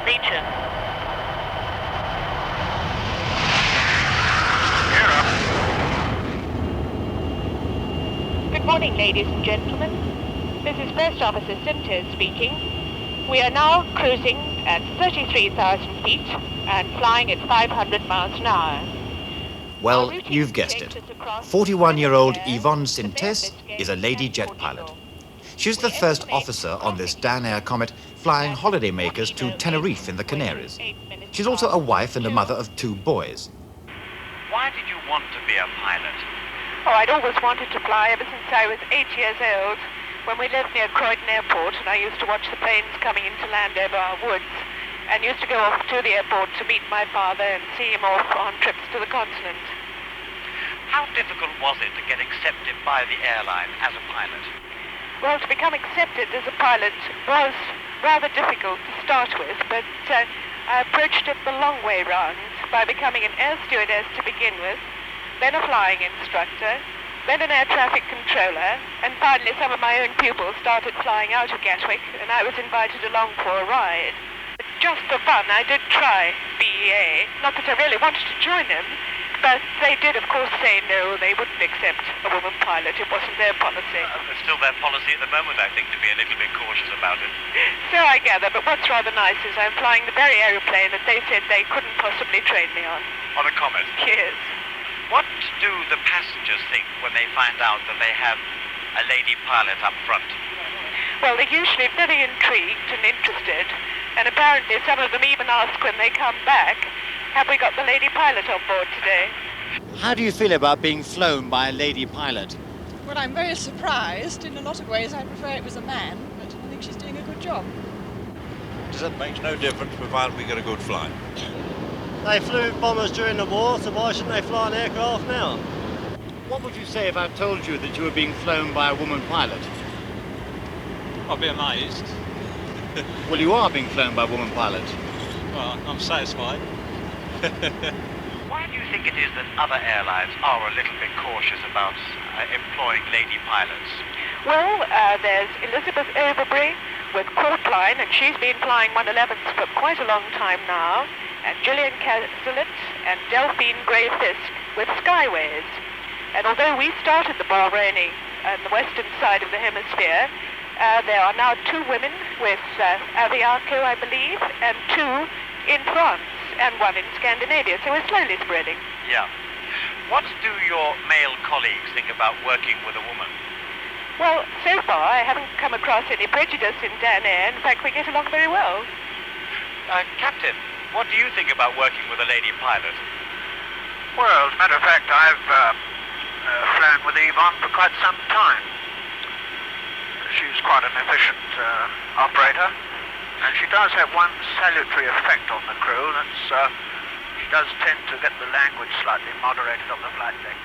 Legion. Good morning, ladies and gentlemen. This is First Officer Sintes speaking. We are now cruising at 33,000 feet and flying at 500 miles an hour. Well, you've guessed it. 41-year-old Yvonne Sintes is a lady jet pilot. She's the first officer on this Dan Air Comet flying holidaymakers to Tenerife in the Canaries. She's also a wife and a mother of 2 boys. Why did you want to be a pilot? Oh, I'd always wanted to fly ever since I was 8 years old, when we lived near Croydon Airport, and I used to watch the planes coming into land over our woods, and used to go off to the airport to meet my father and see him off on trips to the continent. How difficult was it to get accepted by the airline as a pilot? Well, to become accepted as a pilot was rather difficult to start with, but I approached it the long way round by becoming an air stewardess to begin with, then a flying instructor, then an air traffic controller, and finally some of my own pupils started flying out of Gatwick, and I was invited along for a ride. But just for fun, I did try BEA. Not that I really wanted to join them, but they did, of course, say no, they wouldn't accept a woman pilot. It wasn't their policy. It's still their policy at the moment, I think, to be a little bit cautious about it. So I gather, but what's rather nice is I'm flying the very aeroplane that they said they couldn't possibly train me on. On a Comet? Yes. What do the passengers think when they find out that they have a lady pilot up front? Well, they're usually very intrigued and interested, and apparently some of them even ask when they come back, have we got the lady pilot on board today? How do you feel about being flown by a lady pilot? Well, I'm very surprised. In a lot of ways, I prefer it was a man, but I think she's doing a good job. It makes no difference provided we get a good flight. They flew bombers during the war, so why shouldn't they fly an aircraft now? What would you say if I told you that you were being flown by a woman pilot? I'll be amazed. Well, you are being flown by a woman pilot. Well, I'm satisfied. Why do you think it is that other airlines are a little bit cautious about employing lady pilots? Well, there's Elizabeth Overbury with Courtline, and she's been flying 111s for quite a long time now, and Gillian Castellet and Delphine Gray-Fisk with Skyways. And although we started the ball raining on the western side of the hemisphere, there are now 2 women with Aviaco, I believe, and 2 in France, and 1 in Scandinavia, so we're slowly spreading. Yeah. What do your male colleagues think about working with a woman? Well, so far I haven't come across any prejudice in Dan Air. In fact, we get along very well. Captain, what do you think about working with a lady pilot? Well, as a matter of fact, I've flown with Yvonne for quite some time. She's quite an efficient operator, and she does have one salutary effect on the crew. That's she does tend to get the language slightly moderated on the flight deck.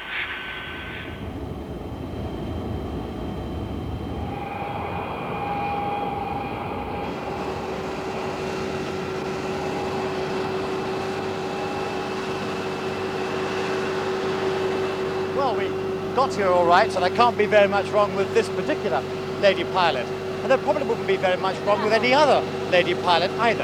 Well, we got here all right, so there can't be very much wrong with this particular lady pilot. And there probably wouldn't be very much wrong with any other lady pilot either.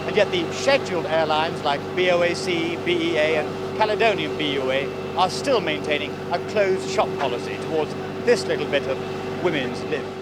And yet the scheduled airlines like BOAC, BEA and Caledonian BUA are still maintaining a closed shop policy towards this little bit of women's live.